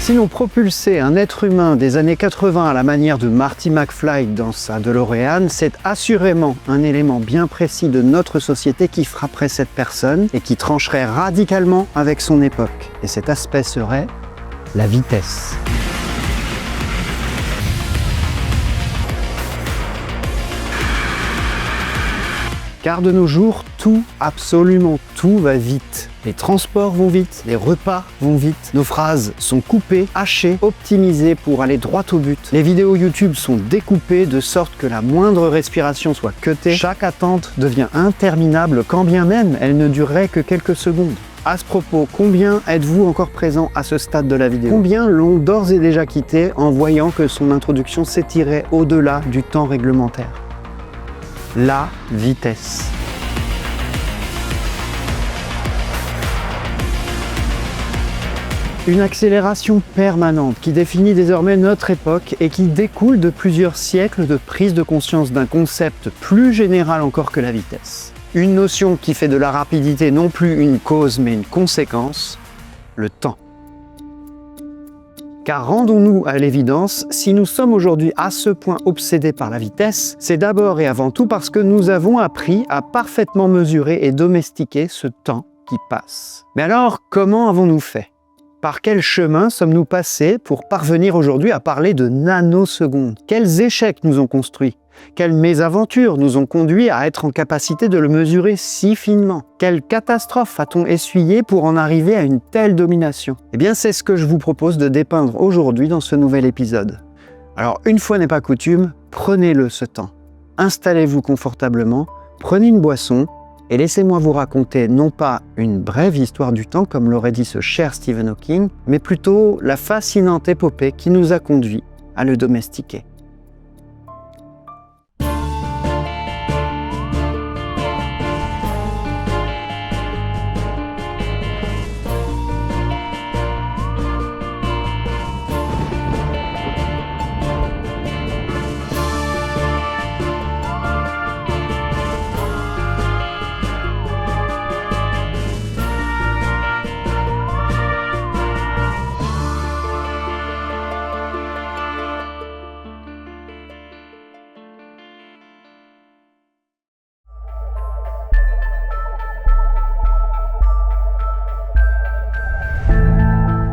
Si l'on propulsait un être humain des années 80 à la manière de Marty McFly dans sa DeLorean, c'est assurément un élément bien précis de notre société qui frapperait cette personne et qui trancherait radicalement avec son époque. Et cet aspect serait la vitesse. Car de nos jours, tout, absolument tout va vite. Les transports vont vite, les repas vont vite, nos phrases sont coupées, hachées, optimisées pour aller droit au but. Les vidéos YouTube sont découpées de sorte que la moindre respiration soit cutée. Chaque attente devient interminable quand bien même elle ne durerait que quelques secondes. À ce propos, combien êtes-vous encore présent à ce stade de la vidéo? Combien l'ont d'ores et déjà quitté en voyant que son introduction s'étirait au-delà du temps réglementaire? La vitesse. Une accélération permanente qui définit désormais notre époque et qui découle de plusieurs siècles de prise de conscience d'un concept plus général encore que la vitesse. Une notion qui fait de la rapidité non plus une cause mais une conséquence, le temps. Car rendons-nous à l'évidence, si nous sommes aujourd'hui à ce point obsédés par la vitesse, c'est d'abord et avant tout parce que nous avons appris à parfaitement mesurer et domestiquer ce temps qui passe. Mais alors, comment avons-nous fait? Par quel chemin sommes-nous passés pour parvenir aujourd'hui à parler de nanosecondes? Quels échecs nous ont construits? Quelles mésaventures nous ont conduits à être en capacité de le mesurer si finement? Quelle catastrophe a-t-on essuyé pour en arriver à une telle domination? Eh bien, c'est ce que je vous propose de dépeindre aujourd'hui dans ce nouvel épisode. Alors, une fois n'est pas coutume, prenez-le ce temps. Installez-vous confortablement, prenez une boisson et laissez-moi vous raconter non pas une brève histoire du temps, comme l'aurait dit ce cher Stephen Hawking, mais plutôt la fascinante épopée qui nous a conduits à le domestiquer.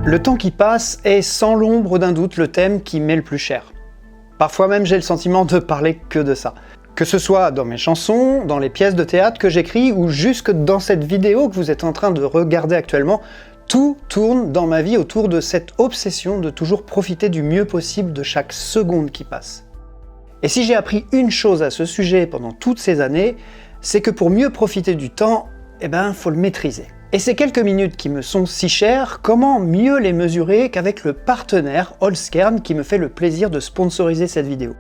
Le temps qui passe est sans l'ombre d'un doute le thème qui m'est le plus cher. Parfois même j'ai le sentiment de parler que de ça. Que ce soit dans mes chansons, dans les pièces de théâtre que j'écris ou jusque dans cette vidéo que vous êtes en train de regarder actuellement, tout tourne dans ma vie autour de cette obsession de toujours profiter du mieux possible de chaque seconde qui passe. Et si j'ai appris une chose à ce sujet pendant toutes ces années, c'est que pour mieux profiter du temps, faut le maîtriser. Et ces quelques minutes qui me sont si chères, comment mieux les mesurer qu'avec le partenaire Holzkern qui me fait le plaisir de sponsoriser cette vidéo.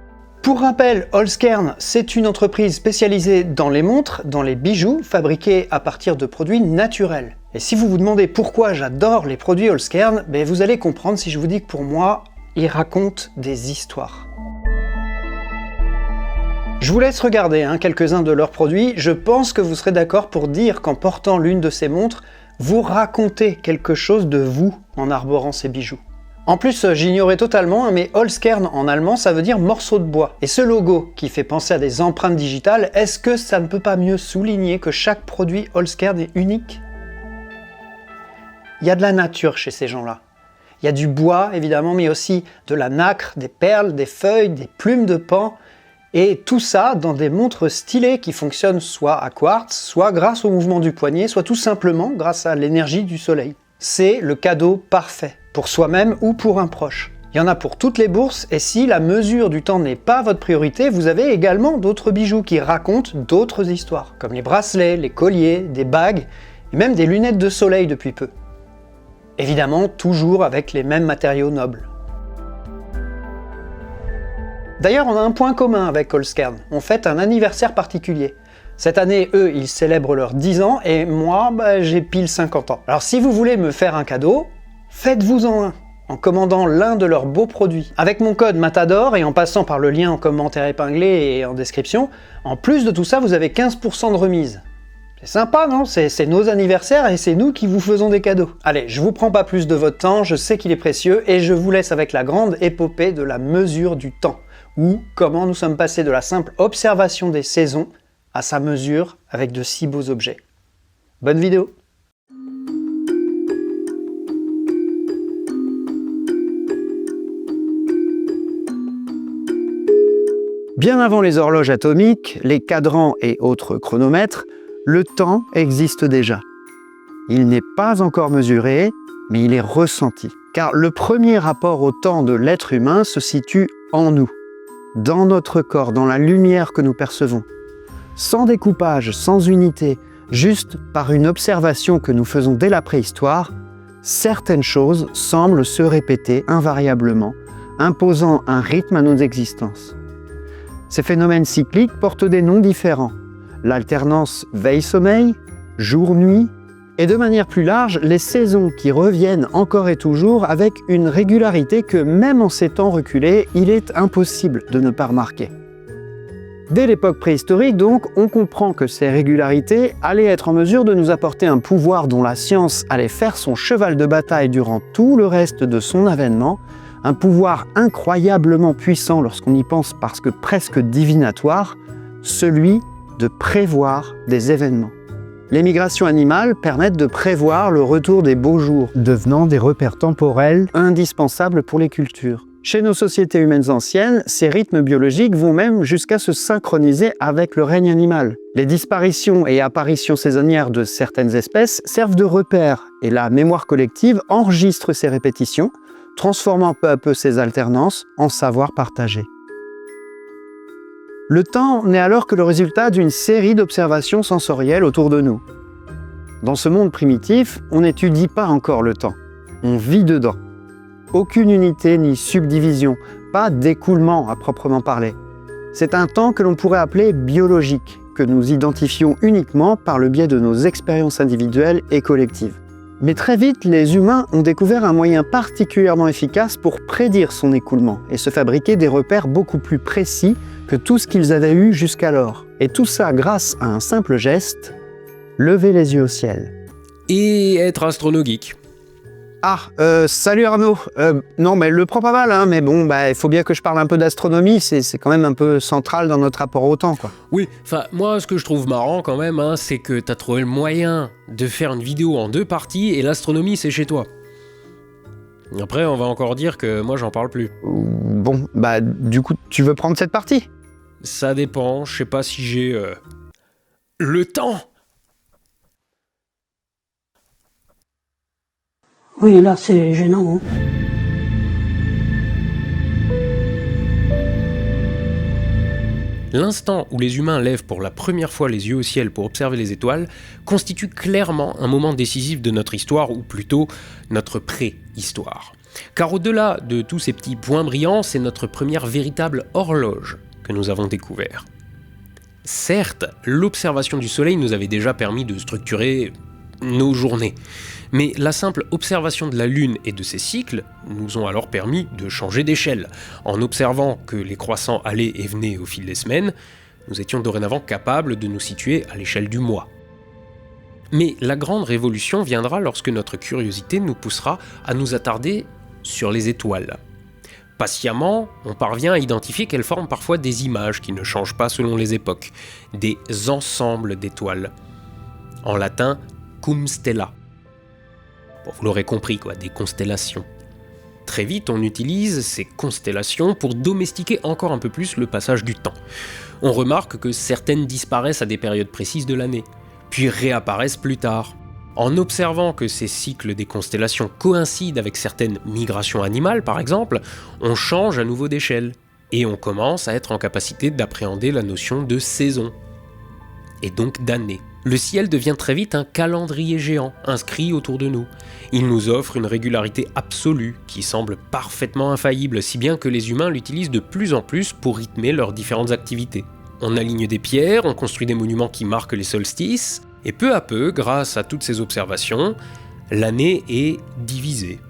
Pour rappel, Holzkern, c'est une entreprise spécialisée dans les montres, dans les bijoux, fabriqués à partir de produits naturels. Et si vous vous demandez pourquoi j'adore les produits Holzkern, vous allez comprendre si je vous dis que pour moi, ils racontent des histoires. Je vous laisse regarder quelques-uns de leurs produits, je pense que vous serez d'accord pour dire qu'en portant l'une de ces montres, vous racontez quelque chose de vous en arborant ces bijoux. En plus, j'ignorais totalement, mais Holzkern en allemand ça veut dire morceau de bois. Et ce logo qui fait penser à des empreintes digitales, est-ce que ça ne peut pas mieux souligner que chaque produit Holzkern est unique? Il y a de la nature chez ces gens-là. Il y a du bois évidemment, mais aussi de la nacre, des perles, des feuilles, des plumes de paon. Et tout ça dans des montres stylées qui fonctionnent soit à quartz, soit grâce au mouvement du poignet, soit tout simplement grâce à l'énergie du soleil. C'est le cadeau parfait, pour soi-même ou pour un proche. Il y en a pour toutes les bourses, et si la mesure du temps n'est pas votre priorité, vous avez également d'autres bijoux qui racontent d'autres histoires, comme les bracelets, les colliers, des bagues, et même des lunettes de soleil depuis peu. Évidemment, toujours avec les mêmes matériaux nobles. D'ailleurs, on a un point commun avec Holzkern, on fête un anniversaire particulier. Cette année, eux, ils célèbrent leurs 10 ans et moi, j'ai pile 50 ans. Alors si vous voulez me faire un cadeau, faites-vous-en un, en commandant l'un de leurs beaux produits. Avec mon code MATADOR et en passant par le lien en commentaire épinglé et en description, en plus de tout ça, vous avez 15% de remise. C'est sympa, non? C'est nos anniversaires et c'est nous qui vous faisons des cadeaux. Allez, je vous prends pas plus de votre temps, je sais qu'il est précieux, et je vous laisse avec la grande épopée de la mesure du temps, ou comment nous sommes passés de la simple observation des saisons à sa mesure avec de si beaux objets. Bonne vidéo! Bien avant les horloges atomiques, les cadrans et autres chronomètres, le temps existe déjà. Il n'est pas encore mesuré, mais il est ressenti. Car le premier rapport au temps de l'être humain se situe en nous, dans notre corps, dans la lumière que nous percevons. Sans découpage, sans unité, juste par une observation que nous faisons dès la préhistoire, certaines choses semblent se répéter invariablement, imposant un rythme à nos existences. Ces phénomènes cycliques portent des noms différents. L'alternance veille-sommeil, jour-nuit, et de manière plus large, les saisons qui reviennent encore et toujours avec une régularité que même en ces temps reculés, il est impossible de ne pas remarquer. Dès l'époque préhistorique donc, on comprend que ces régularités allaient être en mesure de nous apporter un pouvoir dont la science allait faire son cheval de bataille durant tout le reste de son avènement, un pouvoir incroyablement puissant lorsqu'on y pense parce que presque divinatoire, celui de prévoir des événements. Les migrations animales permettent de prévoir le retour des beaux jours, devenant des repères temporels indispensables pour les cultures. Chez nos sociétés humaines anciennes, ces rythmes biologiques vont même jusqu'à se synchroniser avec le règne animal. Les disparitions et apparitions saisonnières de certaines espèces servent de repères, et la mémoire collective enregistre ces répétitions, transformant peu à peu ces alternances en savoir partagé. Le temps n'est alors que le résultat d'une série d'observations sensorielles autour de nous. Dans ce monde primitif, on n'étudie pas encore le temps, on vit dedans. Aucune unité ni subdivision, pas d'écoulement à proprement parler. C'est un temps que l'on pourrait appeler biologique, que nous identifions uniquement par le biais de nos expériences individuelles et collectives. Mais très vite, les humains ont découvert un moyen particulièrement efficace pour prédire son écoulement et se fabriquer des repères beaucoup plus précis que tout ce qu'ils avaient eu jusqu'alors. Et tout ça grâce à un simple geste, lever les yeux au ciel. Et être astronogeek. Salut Arnaud. Non, mais le prends pas mal, hein, mais bon, il faut bien que je parle un peu d'astronomie, c'est quand même un peu central dans notre rapport au temps, quoi. Oui, moi, ce que je trouve marrant quand même, c'est que t'as trouvé le moyen de faire une vidéo en 2 parties et l'astronomie, c'est chez toi. Après, on va encore dire que moi, j'en parle plus. Bon, du coup, tu veux prendre cette partie? Ça dépend, je sais pas si j'ai... le temps. Oui, là, c'est gênant. L'instant où les humains lèvent pour la première fois les yeux au ciel pour observer les étoiles constitue clairement un moment décisif de notre histoire, ou plutôt notre préhistoire. Car au-delà de tous ces petits points brillants, c'est notre première véritable horloge que nous avons découvert. Certes, l'observation du soleil nous avait déjà permis de structurer nos journées, mais la simple observation de la Lune et de ses cycles nous ont alors permis de changer d'échelle. En observant que les croissants allaient et venaient au fil des semaines, nous étions dorénavant capables de nous situer à l'échelle du mois. Mais la grande révolution viendra lorsque notre curiosité nous poussera à nous attarder sur les étoiles. Patiemment, on parvient à identifier qu'elles forment parfois des images qui ne changent pas selon les époques, des ensembles d'étoiles. En latin, cum stella. Bon, vous l'aurez compris, des constellations. Très vite, on utilise ces constellations pour domestiquer encore un peu plus le passage du temps. On remarque que certaines disparaissent à des périodes précises de l'année, puis réapparaissent plus tard. En observant que ces cycles des constellations coïncident avec certaines migrations animales, par exemple, on change à nouveau d'échelle, et on commence à être en capacité d'appréhender la notion de saison, et donc d'année. Le ciel devient très vite un calendrier géant, inscrit autour de nous. Il nous offre une régularité absolue, qui semble parfaitement infaillible, si bien que les humains l'utilisent de plus en plus pour rythmer leurs différentes activités. On aligne des pierres, on construit des monuments qui marquent les solstices, et peu à peu, grâce à toutes ces observations, l'année est divisée,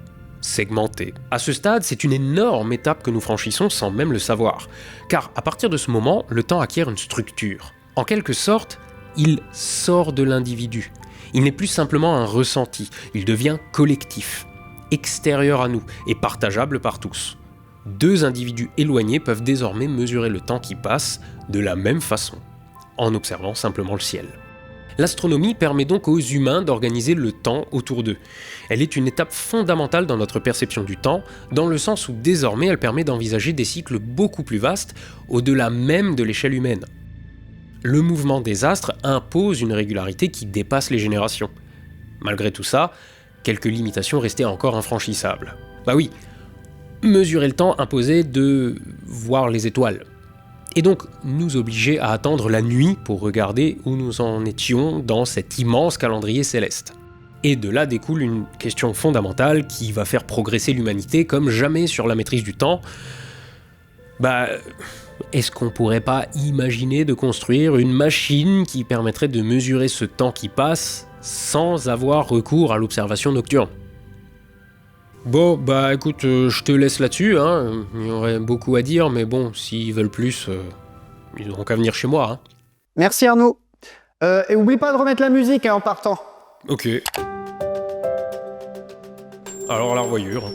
segmentée. À ce stade, c'est une énorme étape que nous franchissons sans même le savoir, car à partir de ce moment, le temps acquiert une structure. En quelque sorte, il sort de l'individu. Il n'est plus simplement un ressenti, il devient collectif, extérieur à nous et partageable par tous. Deux individus éloignés peuvent désormais mesurer le temps qui passe de la même façon, en observant simplement le ciel. L'astronomie permet donc aux humains d'organiser le temps autour d'eux. Elle est une étape fondamentale dans notre perception du temps, dans le sens où désormais elle permet d'envisager des cycles beaucoup plus vastes, au-delà même de l'échelle humaine. Le mouvement des astres impose une régularité qui dépasse les générations. Malgré tout ça, quelques limitations restaient encore infranchissables. Bah oui, mesurer le temps imposait de voir les étoiles. Et donc nous obligeait à attendre la nuit pour regarder où nous en étions dans cet immense calendrier céleste. Et de là découle une question fondamentale qui va faire progresser l'humanité comme jamais sur la maîtrise du temps. Est-ce qu'on pourrait pas imaginer de construire une machine qui permettrait de mesurer ce temps qui passe sans avoir recours à l'observation nocturne ? Bon, écoute, je te laisse là-dessus, hein. Il y aurait beaucoup à dire, mais bon, s'ils veulent plus, ils n'auront qu'à venir chez moi, hein. Merci Arnaud. Et oublie pas de remettre la musique en partant. Ok. Alors la revoyure.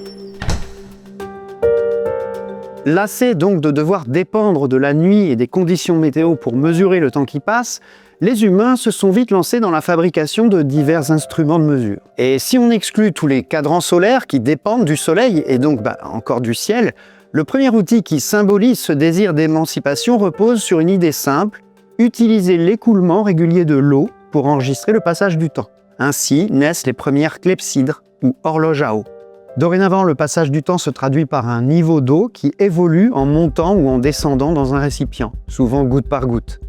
Lassés donc de devoir dépendre de la nuit et des conditions météo pour mesurer le temps qui passe, les humains se sont vite lancés dans la fabrication de divers instruments de mesure. Et si on exclut tous les cadrans solaires qui dépendent du soleil et donc encore du ciel, le premier outil qui symbolise ce désir d'émancipation repose sur une idée simple, utiliser l'écoulement régulier de l'eau pour enregistrer le passage du temps. Ainsi naissent les premières clepsydres ou horloges à eau. Dorénavant, le passage du temps se traduit par un niveau d'eau qui évolue en montant ou en descendant dans un récipient, souvent goutte par goutte.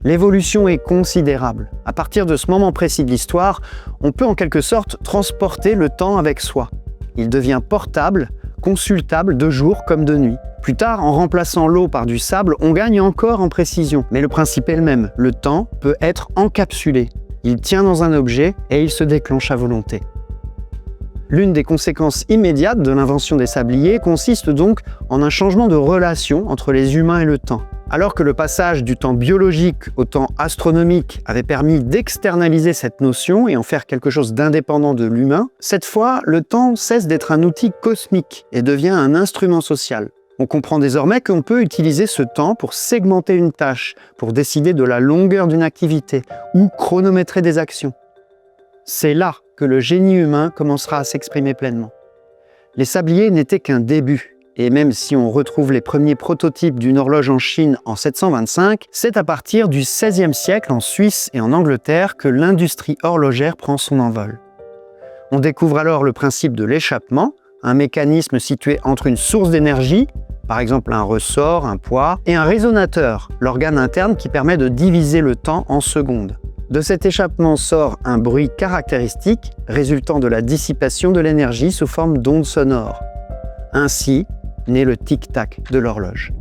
L'évolution est considérable. À partir de ce moment précis de l'histoire, on peut en quelque sorte transporter le temps avec soi. Il devient portable, consultable de jour comme de nuit. Plus tard, en remplaçant l'eau par du sable, on gagne encore en précision. Mais le principe est le même, le temps peut être encapsulé. Il tient dans un objet et il se déclenche à volonté. L'une des conséquences immédiates de l'invention des sabliers consiste donc en un changement de relation entre les humains et le temps. Alors que le passage du temps biologique au temps astronomique avait permis d'externaliser cette notion et en faire quelque chose d'indépendant de l'humain, cette fois, le temps cesse d'être un outil cosmique et devient un instrument social. On comprend désormais qu'on peut utiliser ce temps pour segmenter une tâche, pour décider de la longueur d'une activité ou chronométrer des actions. C'est là que le génie humain commencera à s'exprimer pleinement. Les sabliers n'étaient qu'un début. Et même si on retrouve les premiers prototypes d'une horloge en Chine en 725, c'est à partir du XVIe siècle en Suisse et en Angleterre que l'industrie horlogère prend son envol. On découvre alors le principe de l'échappement, un mécanisme situé entre une source d'énergie, par exemple un ressort, un poids, et un résonateur, l'organe interne qui permet de diviser le temps en secondes. De cet échappement sort un bruit caractéristique résultant de la dissipation de l'énergie sous forme d'ondes sonores. Ainsi naît le tic-tac de l'horloge.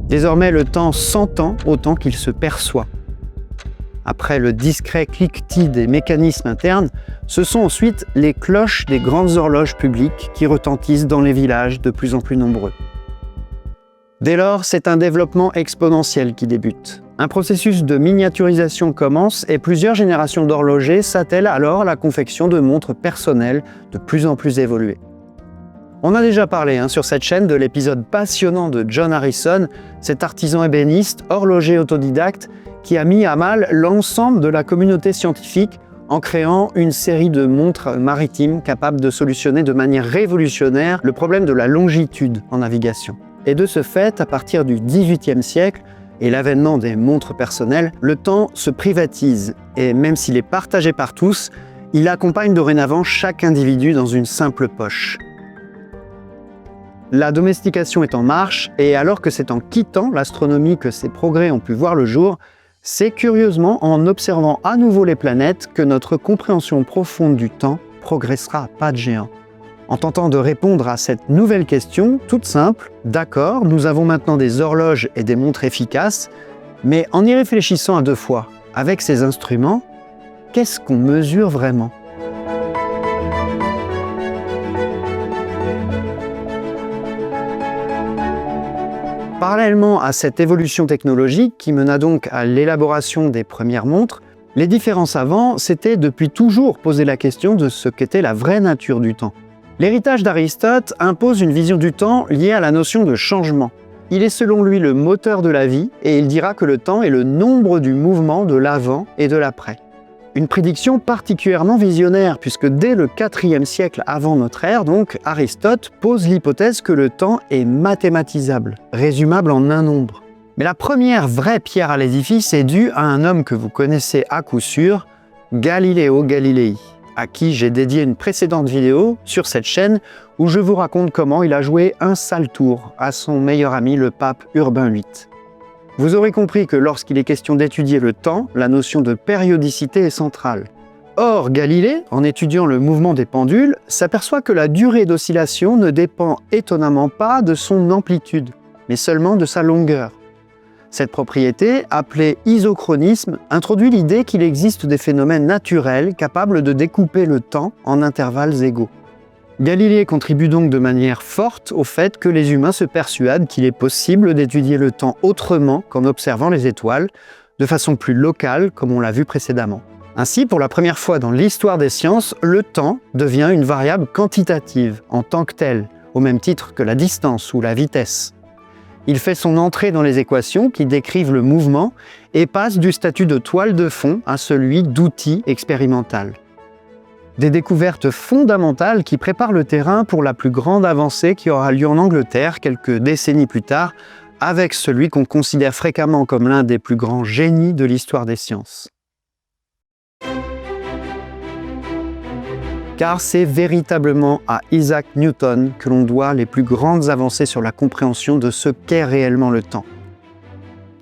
Désormais, le temps s'entend autant qu'il se perçoit. Après le discret cliquetis des mécanismes internes, ce sont ensuite les cloches des grandes horloges publiques qui retentissent dans les villages de plus en plus nombreux. Dès lors, c'est un développement exponentiel qui débute. Un processus de miniaturisation commence et plusieurs générations d'horlogers s'attellent alors à la confection de montres personnelles de plus en plus évoluées. On a déjà parlé sur cette chaîne de l'épisode passionnant de John Harrison, cet artisan ébéniste, horloger autodidacte, qui a mis à mal l'ensemble de la communauté scientifique en créant une série de montres maritimes capables de solutionner de manière révolutionnaire le problème de la longitude en navigation. Et de ce fait, à partir du XVIIIe siècle, et l'avènement des montres personnelles, le temps se privatise et même s'il est partagé par tous, il accompagne dorénavant chaque individu dans une simple poche. La domestication est en marche et alors que c'est en quittant l'astronomie que ces progrès ont pu voir le jour, c'est curieusement en observant à nouveau les planètes que notre compréhension profonde du temps progressera à pas de géant. En tentant de répondre à cette nouvelle question, toute simple, d'accord, nous avons maintenant des horloges et des montres efficaces, mais en y réfléchissant à deux fois, avec ces instruments, qu'est-ce qu'on mesure vraiment ? Parallèlement à cette évolution technologique qui mena donc à l'élaboration des premières montres, les différents savants s'étaient depuis toujours posé la question de ce qu'était la vraie nature du temps. L'héritage d'Aristote impose une vision du temps liée à la notion de changement. Il est selon lui le moteur de la vie et il dira que le temps est le nombre du mouvement de l'avant et de l'après. Une prédiction particulièrement visionnaire puisque dès le IVe siècle avant notre ère, donc, Aristote pose l'hypothèse que le temps est mathématisable, résumable en un nombre. Mais la première vraie pierre à l'édifice est due à un homme que vous connaissez à coup sûr, Galileo Galilei, à qui j'ai dédié une précédente vidéo sur cette chaîne où je vous raconte comment il a joué un sale tour à son meilleur ami le pape Urbain VIII. Vous aurez compris que lorsqu'il est question d'étudier le temps, la notion de périodicité est centrale. Or, Galilée, en étudiant le mouvement des pendules, s'aperçoit que la durée d'oscillation ne dépend étonnamment pas de son amplitude, mais seulement de sa longueur. Cette propriété, appelée isochronisme, introduit l'idée qu'il existe des phénomènes naturels capables de découper le temps en intervalles égaux. Galilée contribue donc de manière forte au fait que les humains se persuadent qu'il est possible d'étudier le temps autrement qu'en observant les étoiles, de façon plus locale, comme on l'a vu précédemment. Ainsi, pour la première fois dans l'histoire des sciences, le temps devient une variable quantitative en tant que telle, au même titre que la distance ou la vitesse. Il fait son entrée dans les équations qui décrivent le mouvement et passe du statut de toile de fond à celui d'outil expérimental. Des découvertes fondamentales qui préparent le terrain pour la plus grande avancée qui aura lieu en Angleterre quelques décennies plus tard, avec celui qu'on considère fréquemment comme l'un des plus grands génies de l'histoire des sciences. Car c'est véritablement à Isaac Newton que l'on doit les plus grandes avancées sur la compréhension de ce qu'est réellement le temps.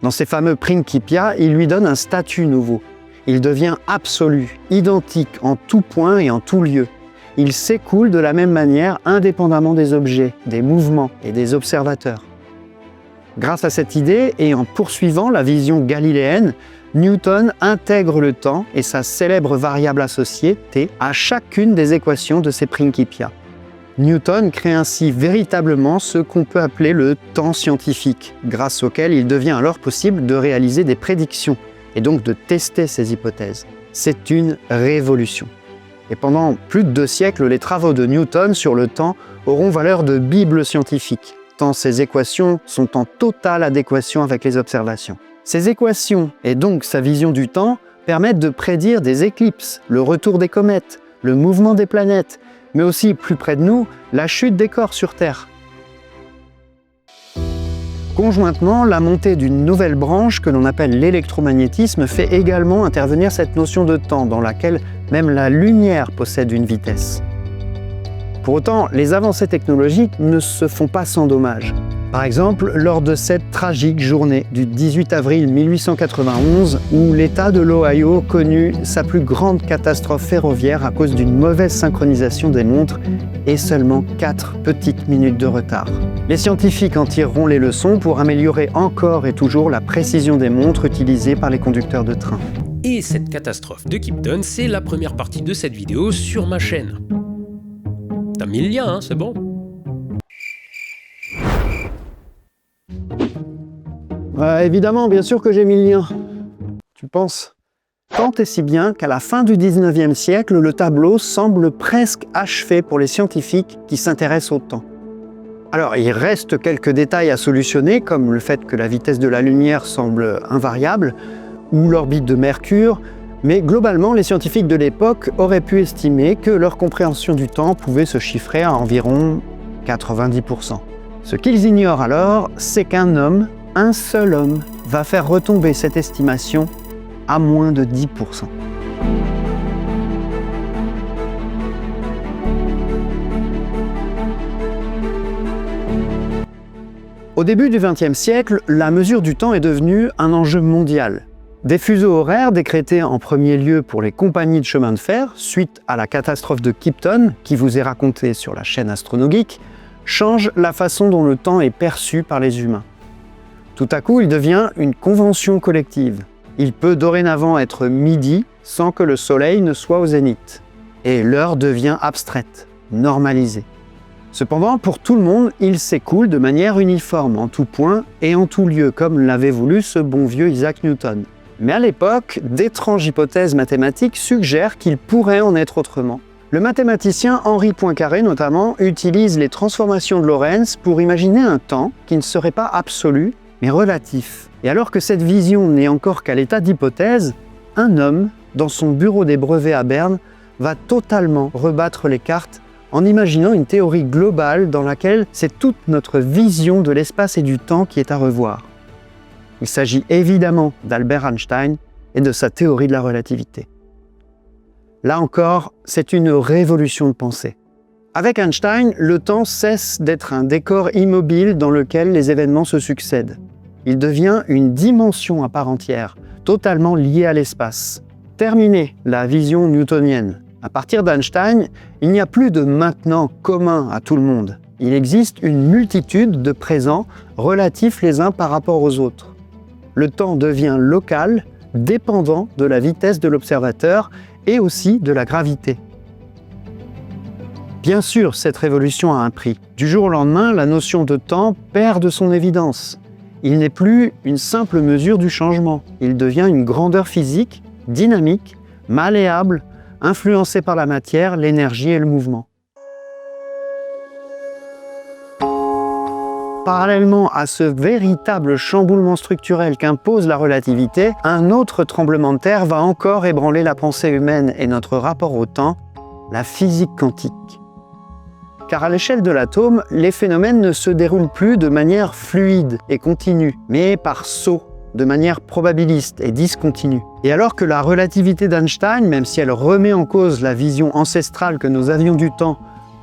Dans ses fameux Principia, il lui donne un statut nouveau. Il devient absolu, identique en tout point et en tout lieu. Il s'écoule de la même manière indépendamment des objets, des mouvements et des observateurs. Grâce à cette idée et en poursuivant la vision galiléenne, Newton intègre le temps et sa célèbre variable associée, t, à chacune des équations de ses Principia. Newton crée ainsi véritablement ce qu'on peut appeler le temps scientifique, grâce auquel il devient alors possible de réaliser des prédictions et donc de tester ses hypothèses. C'est une révolution. Et pendant plus de 2 siècles, les travaux de Newton sur le temps auront valeur de bible scientifique, tant ces équations sont en totale adéquation avec les observations. Ces équations, et donc sa vision du temps, permettent de prédire des éclipses, le retour des comètes, le mouvement des planètes, mais aussi, plus près de nous, la chute des corps sur Terre. Conjointement, la montée d'une nouvelle branche que l'on appelle l'électromagnétisme fait également intervenir cette notion de temps dans laquelle même la lumière possède une vitesse. Pour autant, les avancées technologiques ne se font pas sans dommages. Par exemple, lors de cette tragique journée du 18 avril 1891 où l'État de l'Ohio connut sa plus grande catastrophe ferroviaire à cause d'une mauvaise synchronisation des montres et seulement 4 petites minutes de retard. Les scientifiques en tireront les leçons pour améliorer encore et toujours la précision des montres utilisées par les conducteurs de train. Et cette catastrophe de Kipton, c'est la première partie de cette vidéo sur ma chaîne. T'as mis le lien, hein, c'est bon ? Évidemment, bien sûr que j'ai mis le lien. Tu penses ? Tant et si bien qu'à la fin du 19e siècle, le tableau semble presque achevé pour les scientifiques qui s'intéressent au temps. Alors, il reste quelques détails à solutionner, comme le fait que la vitesse de la lumière semble invariable, ou l'orbite de Mercure, mais globalement, les scientifiques de l'époque auraient pu estimer que leur compréhension du temps pouvait se chiffrer à environ 90%. Ce qu'ils ignorent alors, c'est qu'un homme, un seul homme, va faire retomber cette estimation à moins de 10%. Au début du XXe siècle, la mesure du temps est devenue un enjeu mondial. Des fuseaux horaires décrétés en premier lieu pour les compagnies de chemin de fer, suite à la catastrophe de Kipton, qui vous est racontée sur la chaîne Astronogeek, changent la façon dont le temps est perçu par les humains. Tout à coup, il devient une convention collective. Il peut dorénavant être midi sans que le soleil ne soit au zénith. Et l'heure devient abstraite, normalisée. Cependant, pour tout le monde, il s'écoule de manière uniforme, en tout point et en tout lieu, comme l'avait voulu ce bon vieux Isaac Newton. Mais à l'époque, d'étranges hypothèses mathématiques suggèrent qu'il pourrait en être autrement. Le mathématicien Henri Poincaré, notamment, utilise les transformations de Lorentz pour imaginer un temps qui ne serait pas absolu, mais relatif. Et alors que cette vision n'est encore qu'à l'état d'hypothèse, un homme, dans son bureau des brevets à Berne, va totalement rebattre les cartes en imaginant une théorie globale dans laquelle c'est toute notre vision de l'espace et du temps qui est à revoir. Il s'agit évidemment d'Albert Einstein et de sa théorie de la relativité. Là encore, c'est une révolution de pensée. Avec Einstein, le temps cesse d'être un décor immobile dans lequel les événements se succèdent. Il devient une dimension à part entière, totalement liée à l'espace. Terminée la vision newtonienne. À partir d'Einstein, il n'y a plus de maintenant commun à tout le monde. Il existe une multitude de présents relatifs les uns par rapport aux autres. Le temps devient local, dépendant de la vitesse de l'observateur et aussi de la gravité. Bien sûr, cette révolution a un prix. Du jour au lendemain, la notion de temps perd de son évidence. Il n'est plus une simple mesure du changement. Il devient une grandeur physique, dynamique, malléable, influencée par la matière, l'énergie et le mouvement. Parallèlement à ce véritable chamboulement structurel qu'impose la relativité, un autre tremblement de terre va encore ébranler la pensée humaine et notre rapport au temps, la physique quantique. Car à l'échelle de l'atome, les phénomènes ne se déroulent plus de manière fluide et continue, mais par sauts, de manière probabiliste et discontinue. Et alors que la relativité d'Einstein, même si elle remet en cause la vision ancestrale que nous avions du temps,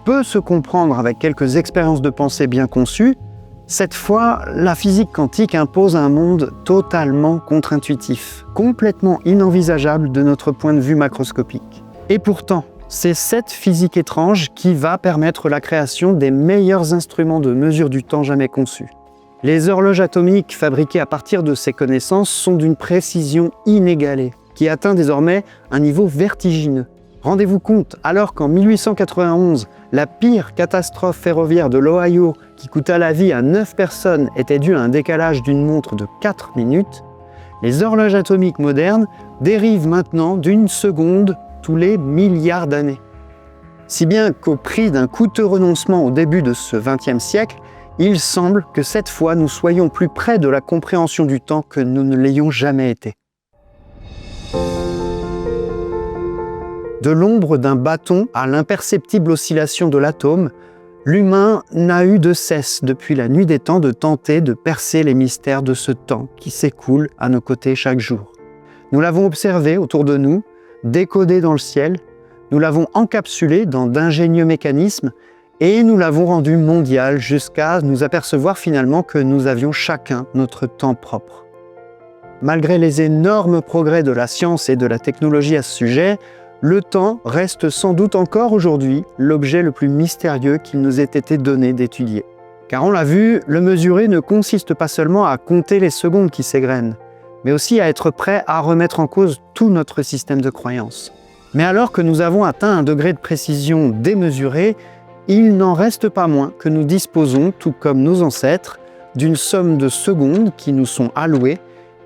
peut se comprendre avec quelques expériences de pensée bien conçues, cette fois, la physique quantique impose un monde totalement contre-intuitif, complètement inenvisageable de notre point de vue macroscopique. Et pourtant, c'est cette physique étrange qui va permettre la création des meilleurs instruments de mesure du temps jamais conçus. Les horloges atomiques fabriquées à partir de ces connaissances sont d'une précision inégalée, qui atteint désormais un niveau vertigineux. Rendez-vous compte, alors qu'en 1891, la pire catastrophe ferroviaire de l'Ohio, qui coûta la vie à 9 personnes, était due à un décalage d'une montre de 4 minutes, les horloges atomiques modernes dérivent maintenant d'une seconde tous les milliards d'années. Si bien qu'au prix d'un coûteux renoncement au début de ce XXe siècle, il semble que cette fois nous soyons plus près de la compréhension du temps que nous ne l'ayons jamais été. De l'ombre d'un bâton à l'imperceptible oscillation de l'atome, l'humain n'a eu de cesse depuis la nuit des temps de tenter de percer les mystères de ce temps qui s'écoule à nos côtés chaque jour. Nous l'avons observé autour de nous, décodé dans le ciel, nous l'avons encapsulé dans d'ingénieux mécanismes et nous l'avons rendu mondial jusqu'à nous apercevoir finalement que nous avions chacun notre temps propre. Malgré les énormes progrès de la science et de la technologie à ce sujet, le temps reste sans doute encore aujourd'hui l'objet le plus mystérieux qu'il nous ait été donné d'étudier. Car on l'a vu, le mesurer ne consiste pas seulement à compter les secondes qui s'égrènent, mais aussi à être prêt à remettre en cause tout notre système de croyances. Mais alors que nous avons atteint un degré de précision démesuré, il n'en reste pas moins que nous disposons, tout comme nos ancêtres, d'une somme de secondes qui nous sont allouées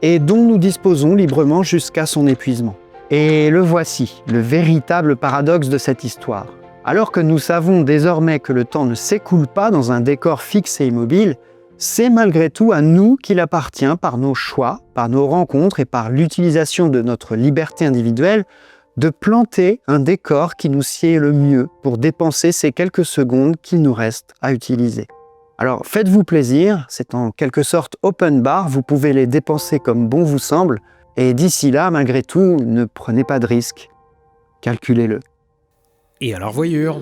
et dont nous disposons librement jusqu'à son épuisement. Et le voici, le véritable paradoxe de cette histoire. Alors que nous savons désormais que le temps ne s'écoule pas dans un décor fixe et immobile, c'est malgré tout à nous qu'il appartient par nos choix, par nos rencontres et par l'utilisation de notre liberté individuelle de planter un décor qui nous sied le mieux pour dépenser ces quelques secondes qu'il nous reste à utiliser. Alors faites-vous plaisir, c'est en quelque sorte open bar, vous pouvez les dépenser comme bon vous semble, et d'ici là, malgré tout, ne prenez pas de risques, calculez-le. Et à leur voyure.